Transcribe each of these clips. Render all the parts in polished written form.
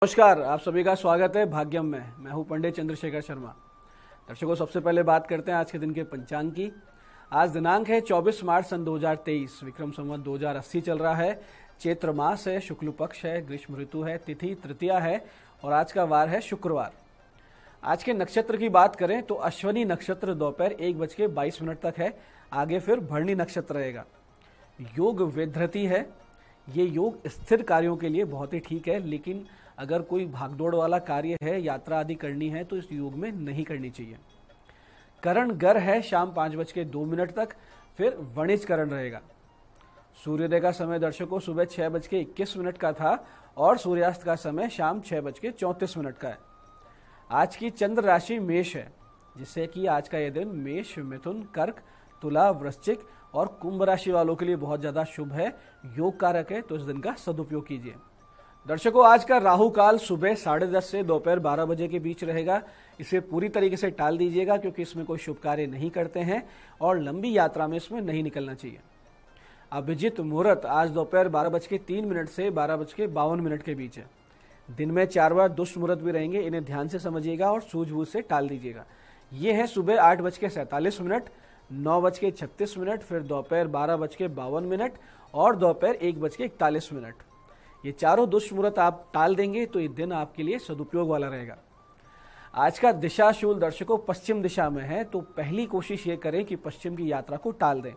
नमस्कार, आप सभी का स्वागत है भाग्यम में। मैं हूं पंडित चंद्रशेखर शर्मा। दर्शकों, सबसे पहले बात करते हैं आज के दिन के पंचांग की। आज दिनांक है 24 मार्च सन 2023, विक्रम संवत 2080 चल रहा है। चैत्र मास है, शुक्ल पक्ष है, ग्रीष्म ऋतु है, तिथि तृतीया है और आज का वार है शुक्रवार। आज के नक्षत्र की बात करें तो अश्वनी नक्षत्र दोपहर 1:22 तक है। आगे फिर भरणी नक्षत्र रहेगा। योग वेधृति है। ये योग स्थिर कार्यों के लिए बहुत ही ठीक है, लेकिन अगर कोई भागदौड़ वाला कार्य है, यात्रा आदि करनी है, तो इस योग में नहीं करनी चाहिए। करण गर है शाम 5:02 तक, फिर वणिज करण रहेगा। सूर्योदय का समय दर्शकों सुबह 6:21 का था और सूर्यास्त का समय शाम 6:34 का है। आज की चंद्र राशि मेष है, जिससे कि आज का यह दिन मेष, मिथुन, कर्क, तुला, वृश्चिक और कुंभ राशि वालों के लिए बहुत ज्यादा शुभ है, योग कारक है, तो इस दिन का सदुपयोग कीजिए। दर्शकों, आज का राहु काल सुबह 10:30 से दोपहर 12 बजे के बीच रहेगा। इसे पूरी तरीके से टाल दीजिएगा, क्योंकि इसमें कोई शुभ कार्य नहीं करते हैं और लंबी यात्रा में इसमें नहीं निकलना चाहिए। अभिजित मुहूर्त आज दोपहर 12:03 से 12:52 के बीच है। दिन में 4 बार दुष्ट मुहूर्त भी रहेंगे, इन्हें ध्यान से समझिएगा और सूझबूझ से टाल दीजिएगा। ये है सुबह 8:47, 9:36, फिर दोपहर 12:52 और दोपहर 1:41। ये चारों दुष्ट मुहूर्त आप टाल देंगे तो ये दिन आपके लिए सदुपयोग वाला रहेगा। आज का दिशाशूल दर्शकों पश्चिम दिशा में है, तो पहली कोशिश ये करें कि पश्चिम की यात्रा को टाल दें।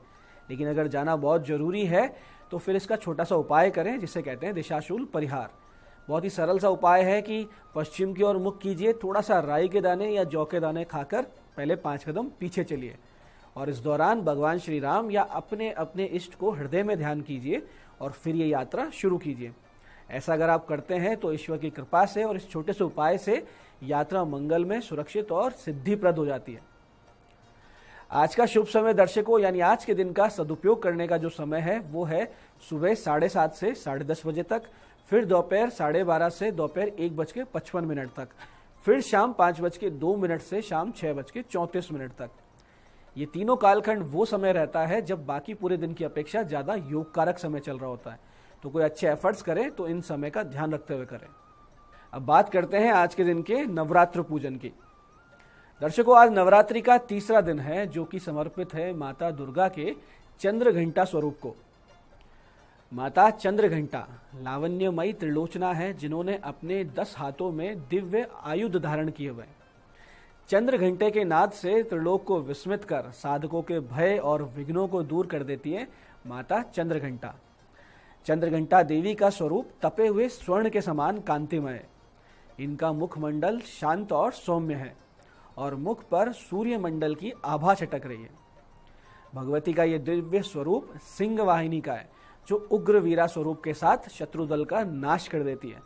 लेकिन अगर जाना बहुत जरूरी है तो फिर इसका छोटा सा उपाय करें, जिसे कहते हैं दिशाशूल परिहार। बहुत ही सरल सा उपाय है कि पश्चिम की ओर मुख कीजिए, थोड़ा सा राई के दाने या जौ के दाने खाकर पहले 5 कदम पीछे चलिए और इस दौरान भगवान श्री राम या अपने अपने इष्ट को हृदय में ध्यान कीजिए और फिर ये यात्रा शुरू कीजिए। ऐसा अगर आप करते हैं तो ईश्वर की कृपा से और इस छोटे से उपाय से यात्रा मंगल में, सुरक्षित और सिद्धिप्रद हो जाती है। आज का शुभ समय दर्शकों, यानी आज के दिन का सदुपयोग करने का जो समय है वो है सुबह 7:30 से 10:30 बजे तक, फिर दोपहर 12:30 से दोपहर 1:55 तक, फिर शाम 5:02 से शाम 6:34 तक। ये तीनों कालखंड वो समय रहता है जब बाकी पूरे दिन की अपेक्षा ज्यादा योग कारक समय चल रहा होता है। तो कोई अच्छे एफर्ट्स करें तो इन समय का ध्यान रखते हुए करें। अब बात करते हैं आज के दिन के नवरात्र पूजन की। दर्शकों, आज नवरात्रि का तीसरा दिन है, जो कि समर्पित है माता दुर्गा के चंद्र घंटा स्वरूप को। माता चंद्र घंटा लावण्यमयी त्रिलोचना है, जिन्होंने अपने 10 हाथों में दिव्य आयुध धारण किए हुए। चंद्र घंटे के नाद से त्रिलोक को विस्मित कर साधकों के भय और विघ्नों को दूर कर देती है माता चंद्र घंटा। चंद्र घंटा देवी का स्वरूप तपे हुए स्वर्ण के समान कांतिमय है। इनका मुखमंडल शांत और सौम्य है और मुख पर सूर्य मंडल की आभा छटक रही है। भगवती का यह दिव्य स्वरूप सिंह वाहिनी का है, जो उग्र वीरा स्वरूप के साथ शत्रु दल का नाश कर देती है।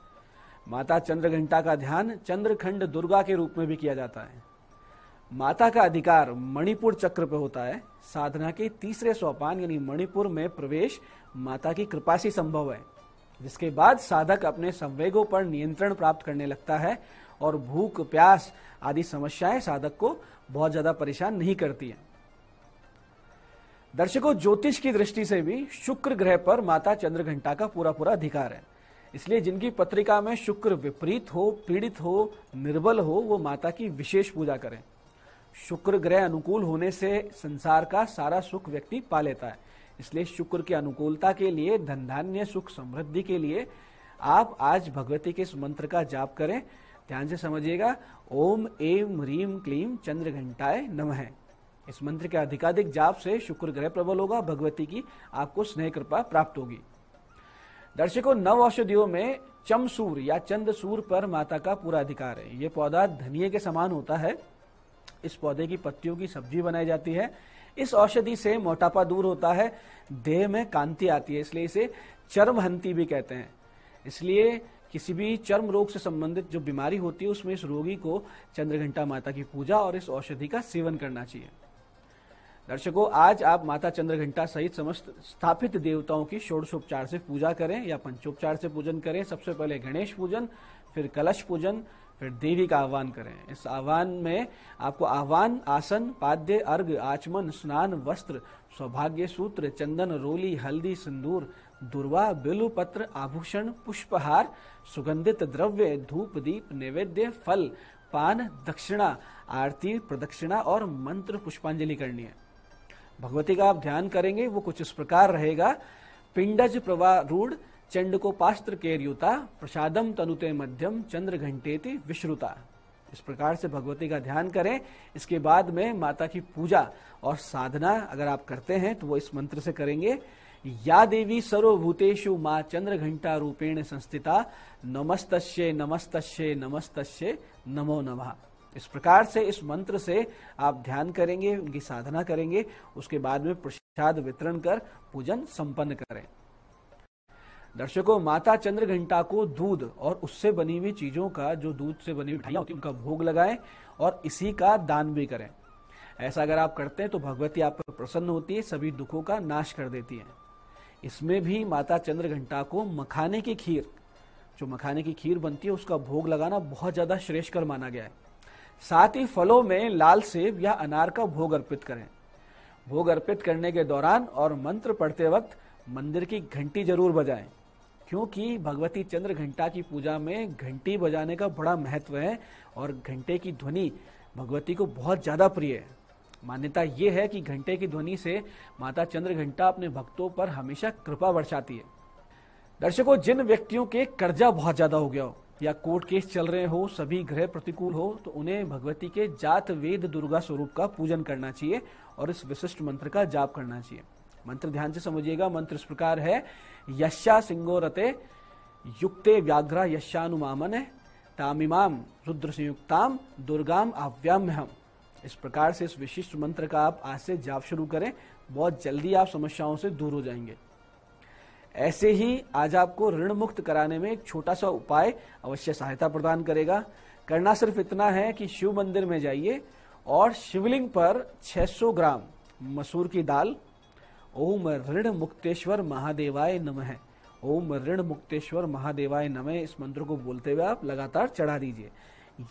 माता चंद्र घंटा का ध्यान चंद्रखंड दुर्गा के रूप में भी किया जाता है। माता का अधिकार मणिपुर चक्र पे होता है। साधना के तीसरे सोपान यानी मणिपुर में प्रवेश माता की कृपा से संभव है, जिसके बाद साधक अपने संवेगों पर नियंत्रण प्राप्त करने लगता है और भूख, प्यास आदि समस्याएं साधक को बहुत ज्यादा परेशान नहीं करती हैं। दर्शकों, ज्योतिष की दृष्टि से भी शुक्र ग्रह पर माता चंद्र घंटा का पूरा अधिकार है। इसलिए जिनकी पत्रिका में शुक्र विपरीत हो, पीड़ित हो, निर्बल हो, वो माता की विशेष पूजा करें। शुक्र ग्रह अनुकूल होने से संसार का सारा सुख व्यक्ति पा लेता है। इसलिए शुक्र की अनुकूलता के लिए, धन धान्य सुख समृद्धि के लिए आप आज भगवती के इस मंत्र का जाप करें। ध्यान से समझिएगा, ओम एम ह्रीम क्लीम चंद्र घंटाय नमः। इस मंत्र के अधिकाधिक जाप से शुक्र ग्रह प्रबल होगा, भगवती की आपको स्नेह कृपा प्राप्त होगी। दर्शकों, नव औषधियों में चमसूर या चंदसूर पर माता का पूरा अधिकार है। ये पौधा धनिये के समान होता है। इस पौधे की पत्तियों की सब्जी बनाई जाती है। इस औषधि से मोटापा दूर होता है, देह में कांति आती है, इसलिए इसे चर्महंती भी कहते हैं। इसलिए किसी भी चर्म रोग से संबंधित जो बीमारी होती है, उसमें इस रोगी को चंद्रघंटा माता की पूजा और इस औषधि का सेवन करना चाहिए। दर्शकों, आज आप माता चंद्रघंटा सहित समस्त स्थापित देवताओं की षोडशोपचार से पूजा करें या पंचोपचार से पूजन करें। सबसे पहले गणेश पूजन, फिर कलश पूजन, फिर देवी का आह्वान करें। इस आह्वान में आपको आह्वान, आसन, पाद्य, अर्घ, आचमन, स्नान, वस्त्र, सौभाग्य सूत्र, चंदन, रोली, हल्दी, सिंदूर, दुर्वा बिल्व पत्र आभूषण पुष्पहार सुगंधित द्रव्य धूप दीप नैवेद्य फल पान दक्षिणा आरती प्रदक्षिणा और मंत्र पुष्पांजलि करनी है। भगवती का आप ध्यान करेंगे वो कुछ इस प्रकार रहेगा। पिंडज प्रवारूढ़ चंडकोपास्त्र केर्युता प्रसादम तनुते मध्यम चंद्र घंटेति विश्रुता। इस प्रकार से भगवती का ध्यान करें। इसके बाद में माता की पूजा और साधना अगर आप करते हैं तो वो इस मंत्र से करेंगे। या देवी सर्वभूतेषु मां चंद्र घंटा रूपेण संस्थिता नमस्तस्ये नमस्तस्ये नमस्तस्ये नमो नमः। इस प्रकार से इस मंत्र से आप ध्यान करेंगे, उनकी साधना करेंगे, उसके बाद में प्रसाद वितरण कर पूजन संपन्न करें। दर्शकों, माता चंद्र घंटा को दूध और उससे बनी हुई चीजों का, जो दूध से बनी मिठाइयां होती हैं, उनका भोग लगाएं और इसी का दान भी करें। ऐसा अगर आप करते हैं तो भगवती आप पर प्रसन्न होती है, सभी दुखों का नाश कर देती है। इसमें भी माता चंद्र घंटा को मखाने की खीर, जो मखाने की खीर बनती है, उसका भोग लगाना बहुत ज्यादा श्रेष्ठकर माना गया है। साथ ही फलों में लाल सेब या अनार का भोग अर्पित करें। भोग अर्पित करने के दौरान और मंत्र पढ़ते वक्त मंदिर की घंटी जरूर बजाएं, क्योंकि भगवती चंद्र घंटा की पूजा में घंटी बजाने का बड़ा महत्व है और घंटे की ध्वनि भगवती को बहुत ज्यादा प्रिय है। मान्यता ये है कि घंटे की ध्वनि से माता चंद्र घंटा अपने भक्तों पर हमेशा कृपा बरसाती है। दर्शकों, जिन व्यक्तियों के कर्जा बहुत ज्यादा हो गया हो या कोर्ट केस चल रहे हो, सभी ग्रह प्रतिकूल हो, तो उन्हें भगवती के जात वेद दुर्गा स्वरूप का पूजन करना चाहिए और इस विशिष्ट मंत्र का जाप करना चाहिए। मंत्र ध्यान से समझिएगा। मंत्र इस प्रकार है। यशा सिंगो रते युक्ते व्याघ्रा यशानुमामन तामिमाम रुद्र संयुक्ताम दुर्गाम आव्याम्यहम। इस प्रकार से इस विशिष्ट मंत्र का आप आज से जाप शुरू करें, बहुत जल्दी आप समस्याओं से दूर हो जाएंगे। ऐसे ही आज आपको ऋण मुक्त कराने में एक छोटा सा उपाय अवश्य सहायता प्रदान करेगा। करना सिर्फ इतना है कि शिव मंदिर में जाइए और शिवलिंग पर 600 ग्राम मसूर की दाल ओम ऋण मुक्तेश्वर महादेवाय नमः, ओम ऋण मुक्तेश्वर महादेवाय नमः, इस मंत्र को बोलते हुए आप लगातार चढ़ा दीजिए।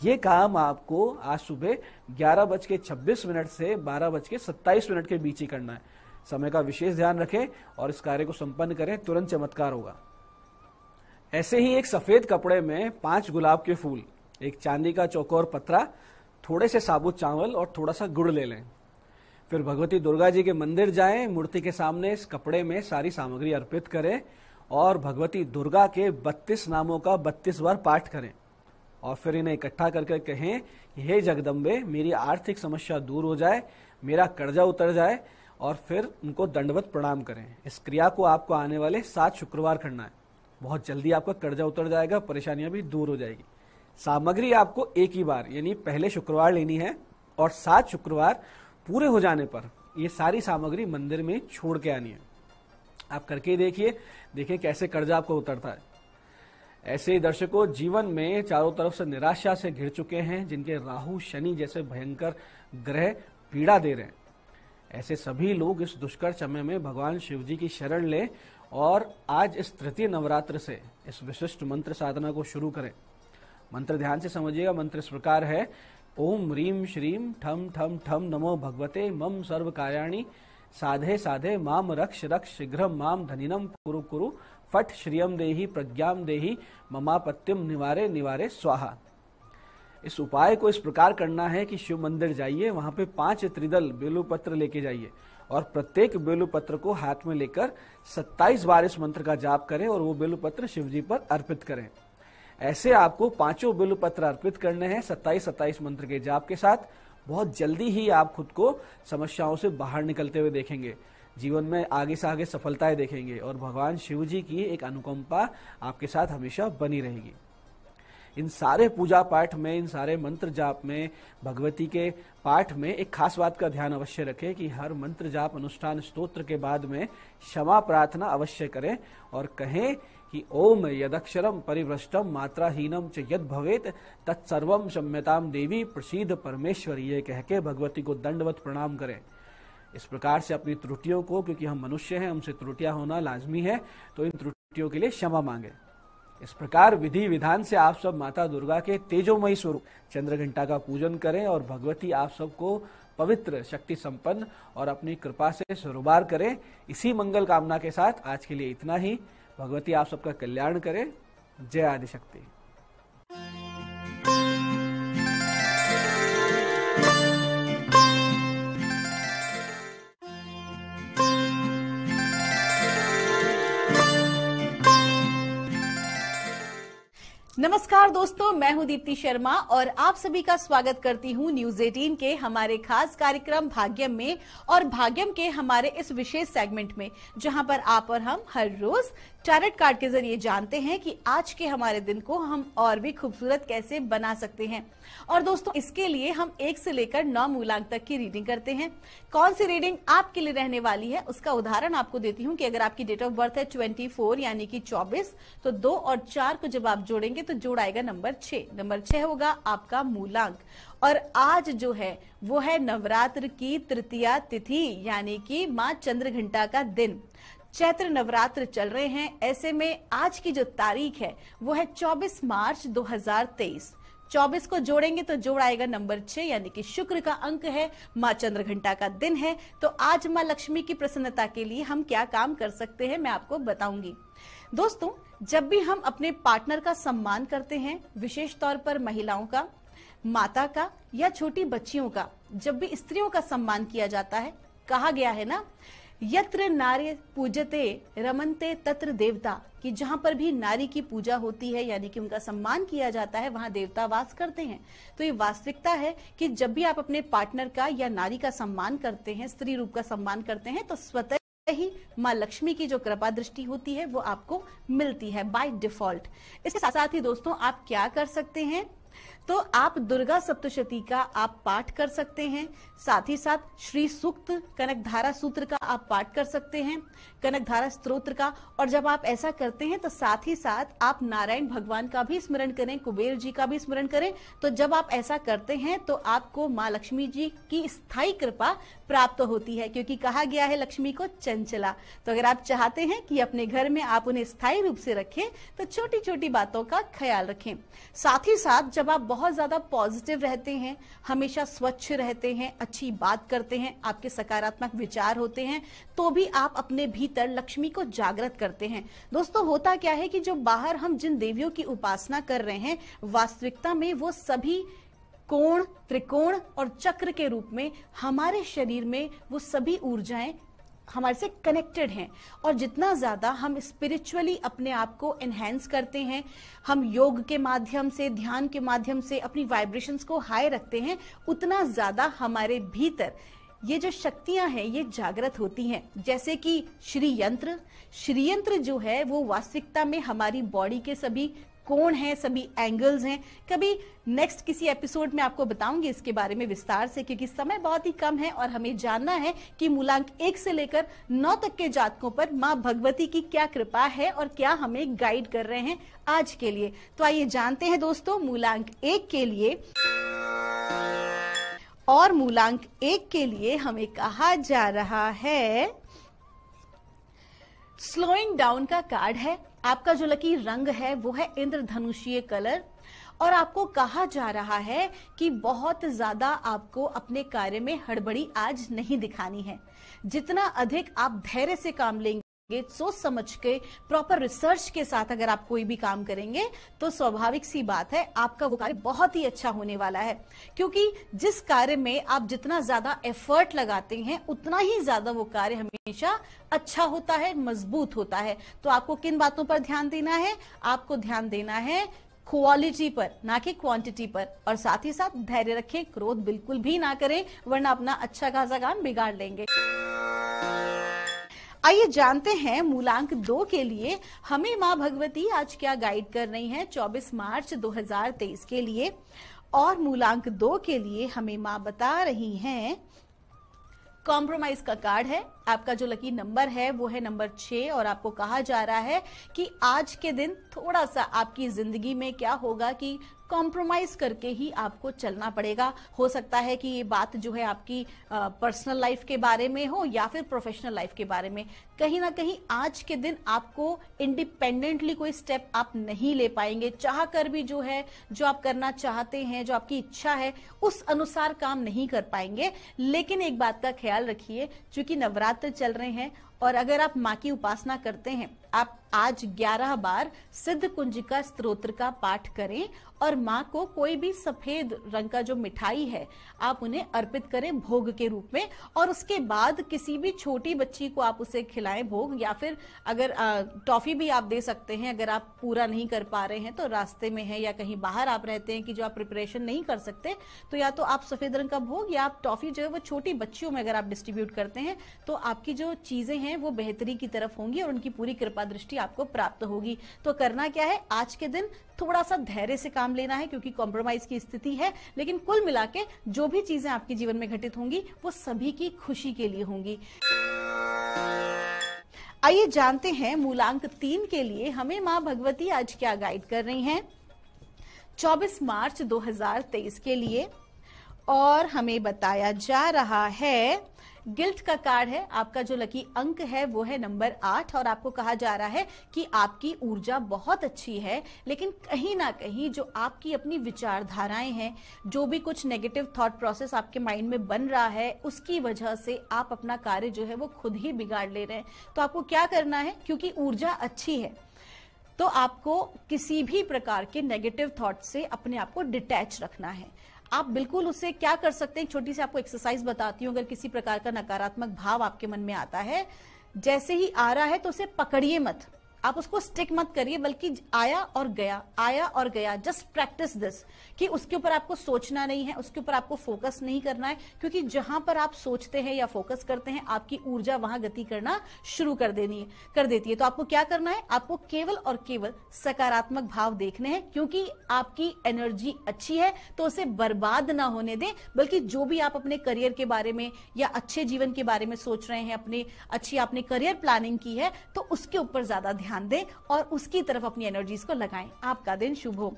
ये काम आपको आज सुबह 11:26 से 12:27 के बीच ही करना है। समय का विशेष ध्यान रखें और इस कार्य को संपन्न करें, तुरंत चमत्कार होगा। ऐसे ही एक सफेद कपड़े में 5 गुलाब के फूल, एक चांदी का चौकोर पत्रा, थोड़े से साबुत चावल और थोड़ा सा गुड़ ले लें। फिर भगवती दुर्गा जी के मंदिर जाएं, मूर्ति के सामने इस कपड़े में सारी सामग्री अर्पित करें और भगवती दुर्गा के 32 नामों का 32 बार पाठ करें और फिर इन्हें इकट्ठा करके कहें, हे जगदम्बे, मेरी आर्थिक समस्या दूर हो जाए, मेरा कर्जा उतर जाए, और फिर उनको दंडवत प्रणाम करें। इस क्रिया को आपको आने वाले 7 शुक्रवार करना है। बहुत जल्दी आपका कर्जा उतर जाएगा, परेशानियां भी दूर हो जाएगी। सामग्री आपको एक ही बार यानी पहले शुक्रवार लेनी है और 7 शुक्रवार पूरे हो जाने पर ये सारी सामग्री मंदिर में छोड़ के आनी है। आप करके देखिए कैसे कर्जा आपको उतरता है। ऐसे ही दर्शकों, जीवन में चारों तरफ से निराशा से घिर चुके हैं, जिनके राहु शनि जैसे भयंकर ग्रह पीड़ा दे रहे हैं, ऐसे सभी लोग इस दुष्कर समय में भगवान शिव जी की शरण लें और आज इस तृतीय नवरात्र से इस विशिष्ट मंत्र साधना को शुरू करें। मंत्र ध्यान से समझिएगा। मंत्र इस प्रकार है। ओम ह्रीम श्रीम ठम ठम ठम नमो भगवते मम सर्व कार्याणि साधे साधे माम रक्ष रक्ष शीघ्रम माम धनिनम कुरु कुरु फट श्रियम देहि प्रज्ञाम देहि ममापत्यम निवारे निवारे स्वाहा। इस उपाय को इस प्रकार करना है कि शिव मंदिर जाइए, वहां पे 5 त्रिदल बेलू पत्र लेके जाइए और प्रत्येक बेलू पत्र को हाथ में लेकर 27 बार इस मंत्र का जाप करें और वो बेलू पत्र शिव जी पर अर्पित करें। ऐसे आपको 5 बेलू पत्र अर्पित करने हैं 27 मंत्र के जाप के साथ। बहुत जल्दी ही आप खुद को समस्याओं से बाहर निकलते हुए देखेंगे, जीवन में आगे से आगे सफलताएं देखेंगे और भगवान शिव जी की एक अनुकंपा आपके साथ हमेशा बनी रहेगी। इन सारे पूजा पाठ में, इन सारे मंत्र जाप में, भगवती के पाठ में एक खास बात का ध्यान अवश्य रखें कि हर मंत्र जाप अनुष्ठान स्तोत्र के बाद में क्षमा प्रार्थना अवश्य करें और कहें कि ओम यदक्षरम परिभ्रष्टम मात्राहीनम च यद भवेत तत्सर्वम क्षम्यताम देवी प्रसीद परमेश्वर, ये कह के भगवती को दंडवत प्रणाम करें। इस प्रकार से अपनी त्रुटियों को, क्योंकि हम मनुष्य हैं, हमसे त्रुटियां होना लाजमी है, तो इन त्रुटियों के लिए क्षमा मांगे। इस प्रकार विधि विधान से आप सब माता दुर्गा के तेजोमयी स्वरूप चंद्रघंटा का पूजन करें और भगवती आप सबको पवित्र, शक्ति संपन्न और अपनी कृपा से सरोबार करें। इसी मंगल कामना के साथ आज के लिए इतना ही। भगवती आप सबका कल्याण करे। जय आदिशक्ति। नमस्कार दोस्तों, मैं हूं दीप्ति शर्मा और आप सभी का स्वागत करती हूं न्यूज 18 के हमारे खास कार्यक्रम भाग्यम में और भाग्यम के हमारे इस विशेष सेगमेंट में, जहां पर आप और हम हर रोज टैरोट कार्ड के जरिए जानते हैं कि आज के हमारे दिन को हम और भी खूबसूरत कैसे बना सकते हैं। और दोस्तों, इसके लिए हम 1 से लेकर 9 मूलांक तक की रीडिंग करते हैं। कौन सी रीडिंग आपके लिए रहने वाली है उसका उदाहरण आपको देती हूं कि अगर आपकी डेट ऑफ बर्थ है 24 यानी कि 24, तो 2 और 4 को जब आप जोड़ेंगे तो जोड़ आएगा नंबर 6। नंबर 6 होगा आपका मूलांक। और आज जो है वो है नवरात्र की तृतीया तिथि यानी कि माँ चंद्रघंटा का दिन। चैत्र नवरात्र चल रहे हैं, ऐसे में आज की जो तारीख है वो है 24 मार्च 2023। 24 को जोड़ेंगे तो जोड़ आएगा नंबर 6 यानी कि शुक्र का अंक है, माँ चंद्रघंटा का दिन है। तो आज माँ लक्ष्मी की प्रसन्नता के लिए हम क्या काम कर सकते हैं मैं आपको बताऊंगी। दोस्तों, जब भी हम अपने पार्टनर का सम्मान करते हैं, विशेष तौर पर महिलाओं का, माता का या छोटी बच्चियों का, जब भी स्त्रियों का सम्मान किया जाता है, कहा गया है ना, यत्र नारी पूजते रमनते तत्र देवता, कि जहां पर भी नारी की पूजा होती है यानी कि उनका सम्मान किया जाता है वहां देवता वास करते हैं। तो ये वास्तविकता है कि जब भी आप अपने पार्टनर का या नारी का सम्मान करते हैं, स्त्री रूप का सम्मान करते हैं, तो स्वतः ही माँ लक्ष्मी की जो कृपा दृष्टि होती है वो आपको मिलती है बाय डिफॉल्ट। इसके साथ साथ ही दोस्तों, आप क्या कर सकते हैं, तो आप दुर्गा सप्तशती का आप पाठ कर सकते हैं। साथ ही साथ श्री सूक्त, कनकधारा सूत्र का आप पाठ कर सकते हैं, कनकधारा स्तोत्र का। और जब आप ऐसा करते हैं तो साथ ही साथ आप नारायण भगवान का भी स्मरण करें, कुबेर जी का भी स्मरण करें। तो जब आप ऐसा करते हैं तो आपको माँ लक्ष्मी जी की स्थायी कृपा प्राप्त होती है, क्योंकि कहा गया है लक्ष्मी को चंचला। तो अगर आप चाहते हैं कि अपने घर में आप उन्हें स्थायी रूप से रखें तो छोटी छोटी बातों का ख्याल रखें। साथ ही साथ जब आप बहुत ज्यादा पॉजिटिव रहते हैं, हमेशा स्वच्छ रहते हैं, अच्छी बात करते हैं, आपके सकारात्मक विचार होते हैं, तो भी आप अपने भीतर लक्ष्मी को जागृत करते हैं। दोस्तों, होता क्या है कि जो बाहर हम जिन देवियों की उपासना कर रहे हैं, वास्तविकता में वो सभी कोण, त्रिकोण और चक्र के रूप में हमारे शरीर में वो सभी ऊर्जाएं हमारे से कनेक्टेड हैं। और जितना ज्यादा हम स्पिरिचुअली अपने आप को एनहेंस करते हैं, हम योग के माध्यम से, ध्यान के माध्यम से अपनी वाइब्रेशंस को हाई रखते हैं, उतना ज्यादा हमारे भीतर ये जो शक्तियां हैं ये जागृत होती हैं। जैसे कि श्री यंत्र जो है वो वास्तविकता में हमारी बॉडी के सभी कोण हैं, सभी एंगल्स हैं। कभी नेक्स्ट किसी एपिसोड में आपको बताऊंगी इसके बारे में विस्तार से, क्योंकि समय बहुत ही कम है और हमें जानना है कि मूलांक 1 से लेकर 9 तक के जातकों पर माँ भगवती की क्या कृपा है और क्या हमें गाइड कर रहे हैं आज के लिए। तो आइए जानते हैं दोस्तों मूलांक 1 के लिए। और मूलांक 1 के लिए हमें कहा जा रहा है स्लोइंग डाउन का कार्ड है। आपका जो लकी रंग है वो है इंद्रधनुषीय कलर। और आपको कहा जा रहा है कि बहुत ज्यादा आपको अपने कार्य में हड़बड़ी आज नहीं दिखानी है। जितना अधिक आप धैर्य से काम लेंगे, सोच समझ के, प्रॉपर रिसर्च के साथ अगर आप कोई भी काम करेंगे तो स्वाभाविक सी बात है आपका वो कार्य बहुत ही अच्छा होने वाला है। क्योंकि जिस कार्य में आप जितना ज्यादा एफर्ट लगाते हैं उतना ही ज्यादा वो कार्य हमेशा अच्छा होता है, मजबूत होता है। तो आपको किन बातों पर ध्यान देना है? आपको ध्यान देना है क्वालिटी पर, ना कि क्वांटिटी पर। और साथ ही साथ धैर्य रखें, क्रोध बिल्कुल भी ना करें, वरना अपना अच्छा खासा काम बिगाड़ लेंगे। आइए जानते हैं मूलांक 2 के लिए हमें माँ भगवती आज क्या गाइड कर रही हैं 24 मार्च 2023 के लिए। और मूलांक 2 के लिए हमें माँ बता रही हैं, कॉम्प्रोमाइज का कार्ड है। आपका जो लकी नंबर है वो है नंबर 6 और आपको कहा जा रहा है कि आज के दिन थोड़ा सा आपकी जिंदगी में क्या होगा कि कॉम्प्रोमाइज करके ही आपको चलना पड़ेगा। हो सकता है कि ये बात जो है आपकी पर्सनल लाइफ के बारे में हो या फिर प्रोफेशनल लाइफ के बारे में। कहीं ना कहीं आज के दिन आपको इंडिपेंडेंटली कोई स्टेप आप नहीं ले पाएंगे, चाह कर भी जो है जो आप करना चाहते हैं, जो आपकी इच्छा है उस अनुसार काम नहीं कर पाएंगे। लेकिन एक बात का ख्याल रखिए, क्योंकि नवरात्र चल रहे हैं और अगर आप माँ की उपासना करते हैं, आप आज 11 बार सिद्ध कुंजिका स्तोत्र का पाठ करें और माँ को कोई भी सफेद रंग का जो मिठाई है आप उन्हें अर्पित करें भोग के रूप में। और उसके बाद किसी भी छोटी बच्ची को आप उसे खिलाएं भोग, या फिर अगर टॉफी भी आप दे सकते हैं। अगर आप पूरा नहीं कर पा रहे हैं तो रास्ते में है या कहीं बाहर आप रहते हैं कि जो आप प्रिपरेशन नहीं कर सकते, तो या तो आप सफेद रंग का भोग या आप टॉफी जो है वो छोटी बच्चियों में अगर आप डिस्ट्रीब्यूट करते हैं तो आपकी जो चीजें हैं वो बेहतरी की तरफ होंगी और उनकी पूरी कृपा दृष्टि आपको प्राप्त होगी। तो करना क्या है, आज के दिन थोड़ा सा धैर्य से काम लेना है क्योंकि कॉम्प्रोमाइज की स्थिति है, लेकिन कुल मिला के जो भी चीजें आपके जीवन में घटित होंगी वो सभी की खुशी के लिए होंगी। आइए जानते हैं मूलांक 3 के लिए हमें मां भगवती आज क्या गाइड कर रही हैं 24 मार्च 2023 के लिए। और हमें बताया जा रहा है गिल्ट का कार्ड है, आपका जो लकी अंक है वो है नंबर 8 और आपको कहा जा रहा है कि आपकी ऊर्जा बहुत अच्छी है, लेकिन कहीं ना कहीं जो आपकी अपनी विचारधाराएं हैं, जो भी कुछ नेगेटिव थॉट प्रोसेस आपके माइंड में बन रहा है, उसकी वजह से आप अपना कार्य जो है वो खुद ही बिगाड़ ले रहे हैं। तो आपको क्या करना है, क्योंकि ऊर्जा अच्छी है तो आपको किसी भी प्रकार के नेगेटिव थॉट से अपने आप को डिटैच रखना है। आप बिल्कुल उससे क्या कर सकते हैं, छोटी सी आपको एक्सरसाइज बताती हूँ। अगर किसी प्रकार का नकारात्मक भाव आपके मन में आता है, जैसे ही आ रहा है तो उसे पकड़िए मत, आप उसको स्टिक मत करिए, बल्कि आया और गया, आया और गया। जस्ट प्रैक्टिस दिस कि उसके ऊपर आपको सोचना नहीं है, उसके ऊपर आपको फोकस नहीं करना है, क्योंकि जहां पर आप सोचते हैं या फोकस करते हैं आपकी ऊर्जा वहां गति करना शुरू कर देती है। तो आपको क्या करना है, आपको केवल और केवल सकारात्मक भाव देखने हैं, क्योंकि आपकी एनर्जी अच्छी है तो उसे बर्बाद ना होने दें, बल्कि जो भी आप अपने करियर के बारे में या अच्छे जीवन के बारे में सोच रहे हैं, अपने अच्छी आपने करियर प्लानिंग की है, तो उसके ऊपर ज्यादा ध्यान दें और उसकी तरफ अपनी एनर्जीज को लगाएं। आपका दिन शुभ हो।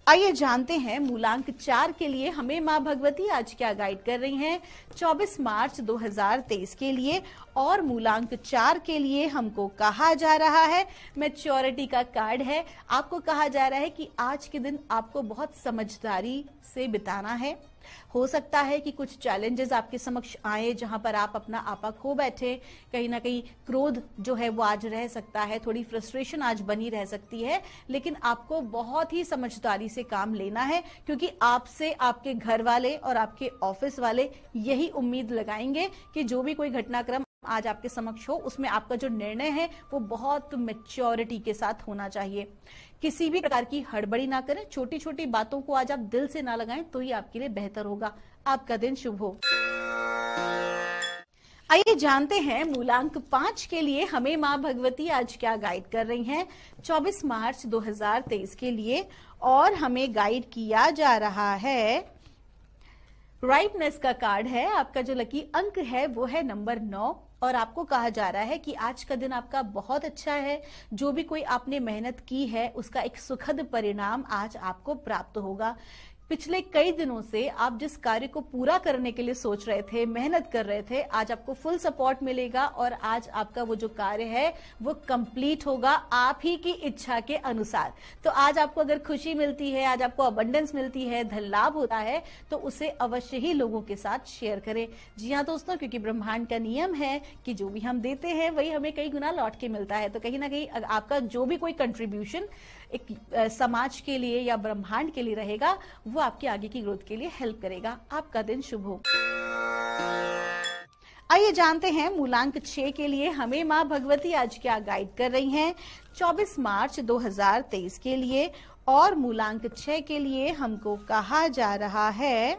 आइए जानते हैं मूलांक 4 के लिए हमें मां भगवती आज क्या गाइड कर रही हैं 24 मार्च 2023 के लिए। और मूलांक 4 के लिए हमको कहा जा रहा है, मैच्योरिटी का कार्ड है। आपको कहा जा रहा है कि आज के दिन आपको बहुत समझदारी से बिताना है। हो सकता है कि कुछ चैलेंजेस आपके समक्ष आए जहां पर आप अपना आपा खो बैठे, कहीं ना कहीं क्रोध जो है वो आज रह सकता है, थोड़ी फ्रस्ट्रेशन आज बनी रह सकती है, लेकिन आपको बहुत ही समझदारी से काम लेना है, क्योंकि आपसे आपके घर वाले और आपके ऑफिस वाले यही उम्मीद लगाएंगे कि जो भी कोई घटनाक्रम आज आपके समक्ष हो उसमें आपका जो निर्णय है वो बहुत मैच्योरिटी के साथ होना चाहिए। किसी भी प्रकार की हड़बड़ी ना करें, छोटी छोटी बातों को आज आप दिल से ना लगाएं तो ही आपके लिए बेहतर होगा। आपका दिन शुभ हो। आइए जानते हैं मूलांक 5 के लिए हमें मां भगवती आज क्या गाइड कर रही हैं 24 मार्च 2023 के लिए। और हमें गाइड किया जा रहा है राइटनेस का कार्ड है। आपका जो लकी अंक है वो है नंबर 9 और आपको कहा जा रहा है कि आज का दिन आपका बहुत अच्छा है। जो भी कोई आपने मेहनत की है उसका एक सुखद परिणाम आज आपको प्राप्त होगा। पिछले कई दिनों से आप जिस कार्य को पूरा करने के लिए सोच रहे थे, मेहनत कर रहे थे, आज आपको फुल सपोर्ट मिलेगा और आज आपका वो जो कार्य है वो कंप्लीट होगा आप ही की इच्छा के अनुसार। तो आज आपको अगर खुशी मिलती है, आज आपको अबंडेंस मिलती है, धन लाभ होता है, तो उसे अवश्य ही लोगों के साथ शेयर करें। जी हाँ दोस्तों, क्योंकि ब्रह्मांड का नियम है कि जो भी हम देते हैं वही हमें कई गुना लौट के मिलता है। तो कहीं ना कहीं आपका जो भी कोई कंट्रीब्यूशन एक समाज के लिए या ब्रह्मांड के लिए रहेगा वो आपकी आगे की ग्रोथ के लिए हेल्प करेगा। आपका दिन शुभ हो। आइए जानते हैं मूलांक 6 के लिए हमें मां भगवती आज क्या गाइड कर रही हैं 24 मार्च 2023 के लिए। और मूलांक 6 के लिए हमको कहा जा रहा है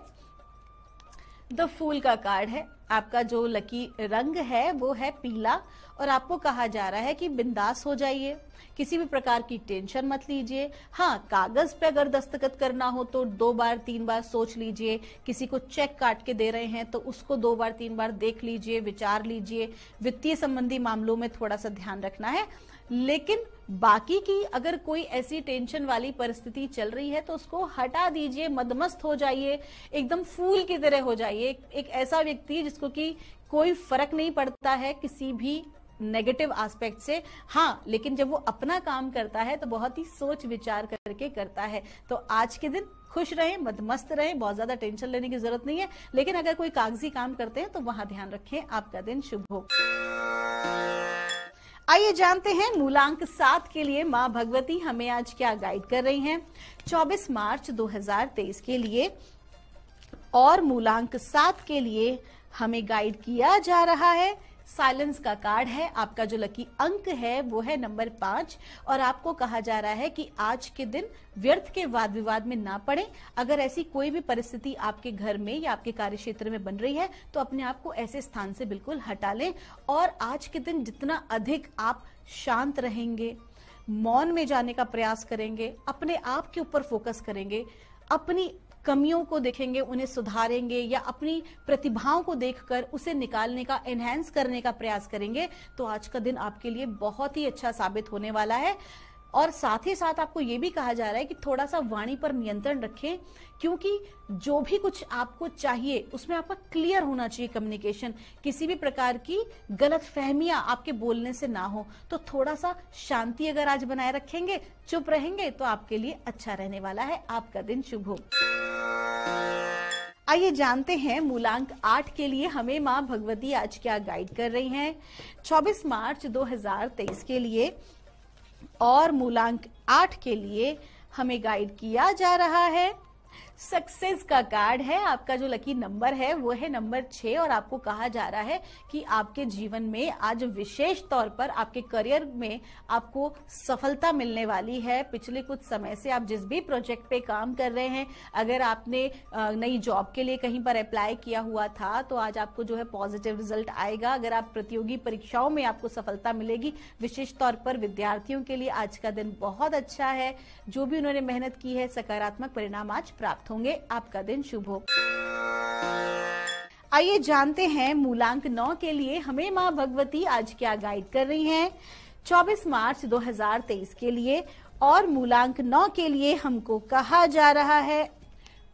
द फूल का कार्ड है। आपका जो लकी रंग है वो है पीला और आपको कहा जा रहा है कि बिंदास हो जाइए, किसी भी प्रकार की टेंशन मत लीजिए। हाँ, कागज पे अगर दस्तखत करना हो तो 2 बार 3 बार सोच लीजिए। किसी को चेक काट के दे रहे हैं तो उसको 2 बार 3 बार देख लीजिए, विचार लीजिए। वित्तीय संबंधी मामलों में थोड़ा सा ध्यान रखना है, लेकिन बाकी की अगर कोई ऐसी टेंशन वाली परिस्थिति चल रही है तो उसको हटा दीजिए, मदमस्त हो जाइए, एकदम फूल की तरह हो जाइए। एक ऐसा व्यक्ति जिसको कि कोई फर्क नहीं पड़ता है किसी भी नेगेटिव एस्पेक्ट से। हाँ, लेकिन जब वो अपना काम करता है तो बहुत ही सोच विचार करके करता है। तो आज के दिन खुश रहें, मदमस्त रहें, बहुत ज्यादा टेंशन लेने की जरूरत नहीं है। लेकिन अगर कोई कागजी काम करते हैं तो वहां ध्यान रखें। आपका दिन शुभ हो। आइए जानते हैं मूलांक 7 के लिए मां भगवती हमें आज क्या गाइड कर रही हैं 24 मार्च 2023 के लिए। और मूलांक 7 के लिए हमें गाइड किया जा रहा है, साइलेंस का कार्ड है। आपका जो लकी अंक है वो है नंबर 5 और आपको कहा जा रहा है कि आज के दिन व्यर्थ के वाद विवाद में ना पड़े। अगर ऐसी कोई भी परिस्थिति आपके घर में या आपके कार्य क्षेत्र में बन रही है तो अपने आप को ऐसे स्थान से बिल्कुल हटा लें। और आज के दिन जितना अधिक आप शांत रहेंगे, मौन में जाने का प्रयास करेंगे, अपने आप के ऊपर फोकस करेंगे, अपनी कमियों को देखेंगे, उन्हें सुधारेंगे या अपनी प्रतिभाओं को देखकर उसे निकालने का, एनहांस करने का प्रयास करेंगे तो आज का दिन आपके लिए बहुत ही अच्छा साबित होने वाला है। और साथ ही साथ आपको ये भी कहा जा रहा है कि थोड़ा सा वाणी पर नियंत्रण रखें, क्योंकि जो भी कुछ आपको चाहिए उसमें आपका क्लियर होना चाहिए कम्युनिकेशन। किसी भी प्रकार की गलत फहमियां आपके बोलने से ना हो। तो थोड़ा सा शांति अगर आज बनाए रखेंगे, चुप रहेंगे तो आपके लिए अच्छा रहने वाला है। आपका दिन शुभ हो। आइए जानते हैं मूलांक 8 के लिए हमें मां भगवती आज क्या गाइड कर रही हैं 24 मार्च 2023 के लिए। और मूलांक 8 के लिए हमें गाइड किया जा रहा है, सक्सेस का कार्ड है। आपका जो लकी नंबर है वो है नंबर 6 और आपको कहा जा रहा है कि आपके जीवन में आज विशेष तौर पर आपके करियर में आपको सफलता मिलने वाली है। पिछले कुछ समय से आप जिस भी प्रोजेक्ट पे काम कर रहे हैं, अगर आपने नई जॉब के लिए कहीं पर अप्लाई किया हुआ था तो आज आपको जो है पॉजिटिव रिजल्ट आएगा। अगर आप प्रतियोगी परीक्षाओं में आपको सफलता मिलेगी। विशेष तौर पर विद्यार्थियों के लिए आज का दिन बहुत अच्छा है। जो भी उन्होंने मेहनत की है, सकारात्मक परिणाम आज प्राप्त होंगे। आपका दिन शुभ हो। आइए जानते हैं मूलांक 9 के लिए हमें मां भगवती आज क्या गाइड कर रही हैं 24 मार्च 2023 के लिए। और मूलांक 9 के लिए हमको कहा जा रहा है,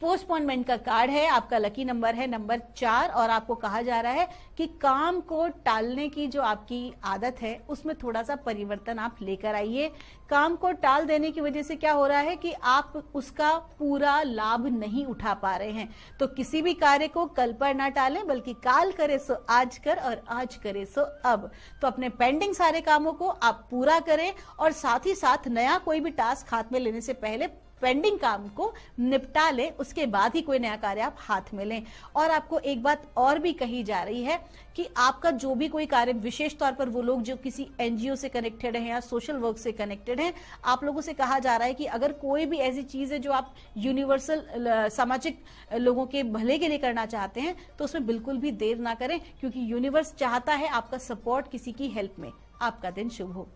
पोस्टपोनमेंट का कार्ड है। आपका लकी नंबर है नंबर 4 और आपको कहा जा रहा है कि काम को टालने की जो आपकी आदत है उसमें थोड़ा सा परिवर्तन आप लेकर आइए। काम को टाल देने की वजह से क्या हो रहा है कि आप उसका पूरा लाभ नहीं उठा पा रहे हैं। तो किसी भी कार्य को कल पर ना टालें, बल्कि काल करे सो आज कर और आज करे सो अब। तो अपने पेंडिंग सारे कामों को आप पूरा करें और साथ ही साथ नया कोई भी टास्क हाथ में लेने से पहले पेंडिंग काम को निपटा लें, उसके बाद ही कोई नया कार्य आप हाथ में लें। और आपको एक बात और भी कही जा रही है कि आपका जो भी कोई कार्य, विशेष तौर पर वो लोग जो किसी एनजीओ से कनेक्टेड हैं या सोशल वर्क से कनेक्टेड हैं, आप लोगों से कहा जा रहा है कि अगर कोई भी ऐसी चीज है जो आप यूनिवर्सल सामाजिक लोगों के भले के लिए करना चाहते हैं तो उसमें बिल्कुल भी देर ना करें, क्योंकि यूनिवर्स चाहता है आपका सपोर्ट किसी की हेल्प में। आपका दिन शुभ हो।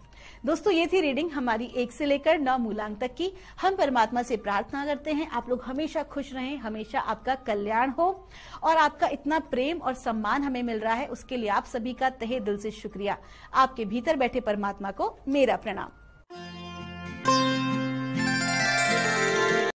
दोस्तों, ये थी रीडिंग हमारी 1 से लेकर 9 मूलांक तक की। हम परमात्मा से प्रार्थना करते हैं आप लोग हमेशा खुश रहें, हमेशा आपका कल्याण हो। और आपका इतना प्रेम और सम्मान हमें मिल रहा है, उसके लिए आप सभी का तहे दिल से शुक्रिया। आपके भीतर बैठे परमात्मा को मेरा प्रणाम।